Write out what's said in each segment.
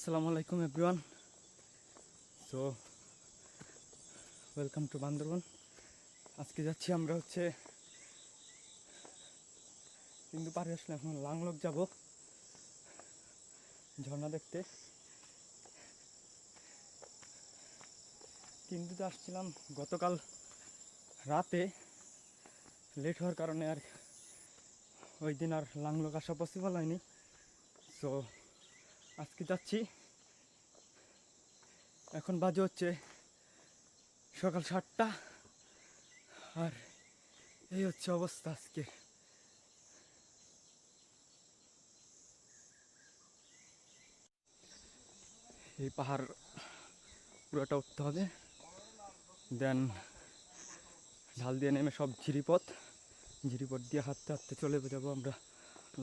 আসসালামু আলাইকুম everyone. So welcome to Bandarban. আজকে যাচ্ছি আমরা কিন্তু পারে আসলে এখন লাংলক যাব ঝর্ণা দেখতে। কিন্তু তো আসছিলাম গতকাল রাতে, লেট হওয়ার কারণে আর ওই দিন আর লাংলক আসা পসিবল হয়নি। সো আজকে যাচ্ছি। এখন বাজে সকাল 7টা, আর এই অবস্থা আজকে। এই পাহাড় পুরোটা উঠতে হবে, দেন ঢাল দিয়ে নেমে সব ঝিরিপথ দিয়ে হাঁটতে হাঁটতে চলে যাবো আমরা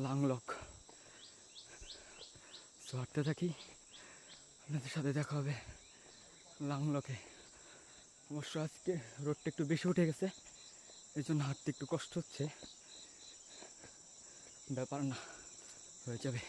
লাংলক। তো হাঁটতে থাকি, আপনাদের সাথে দেখা হবে লাংলকে। অবশ্য আজকে রোডটা একটু বেশি উঠে গেছে, এই জন্য হাঁটতে একটু কষ্ট হচ্ছে। ব্যাপার না, হয়ে যাবে।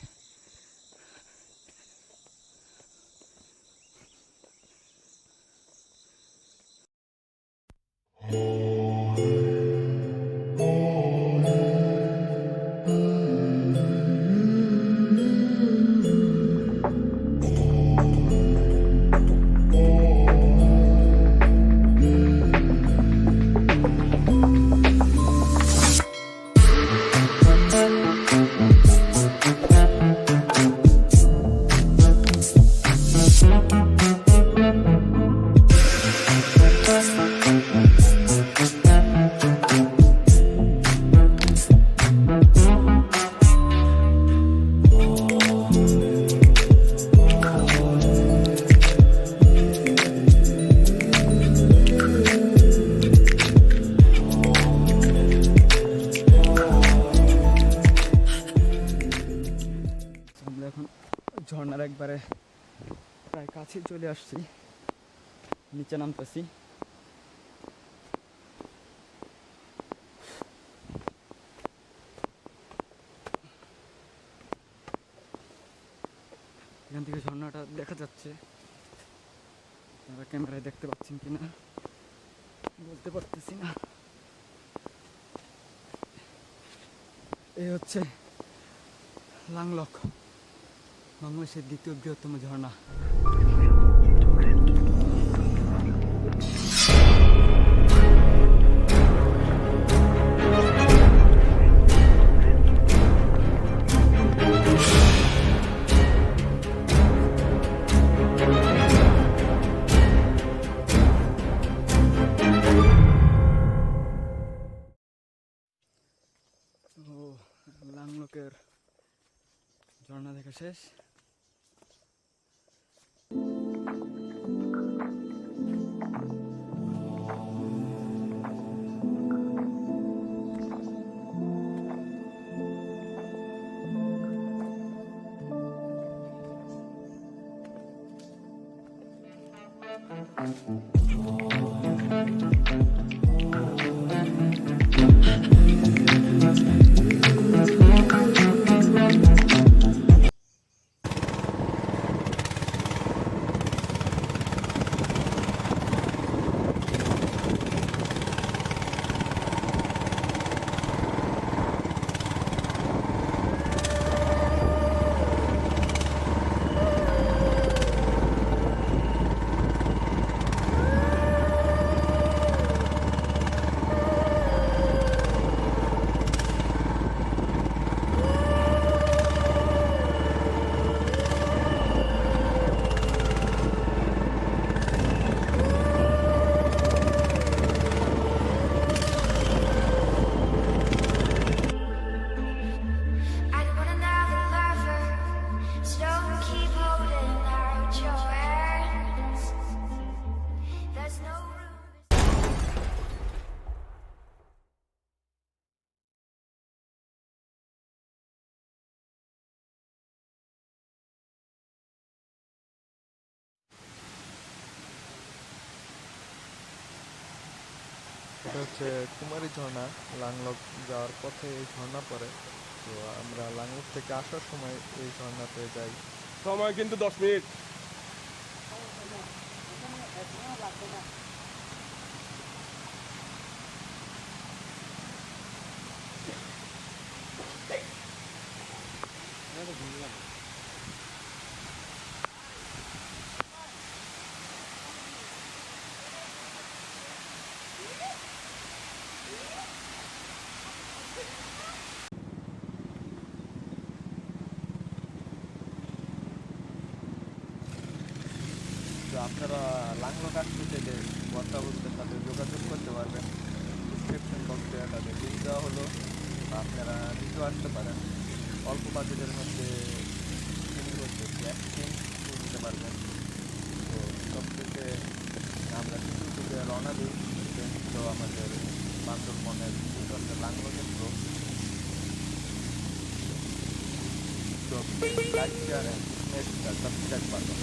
আমরা এখন ঝর্ণার একবারে প্রায় কাছে চলে আসছি, নিচে নামতেছি। এখান থেকে ঝর্ণাটা দেখা যাচ্ছে, আপনারা ক্যামেরায় দেখতে পাচ্ছেন কিনা বলতে পারতেছি না। এই লাংলক, বাংলাদেশের দ্বিতীয় বৃহত্তম ঝর্ণা। লাংলকের ঝর্ণা দেখা শেষ। এটা কুমারী ঝর্ণা। লাংলক যাওয়ার পথে এই ঝর্ণা পড়ে। তো আমরা লাঙ্গলক থেকে আসার সময় এই ঝর্ণাতে যাই। সময় কিন্তু 10 মিনিট। তো আপনারা লাঙ্গলক আসতে চাইলে ওয়াটারফলসের সাথে যোগাযোগ করতে পারবেন। ডিসক্রিপশন বক্সে তাদের লিঙ্ক দেওয়া হলো, বা আপনারা নিজেও আসতে পারেন। অল্প বাজেটের মধ্যে একদিন ট্যুর নিতে পারবেন। তো সবথেকে আমরা কিছু থেকে রওনা দিই। তো আমাদের বান্দরবনের ভূখণ্ডের লাঙ্গলকের group. So please like, share and subscribe button.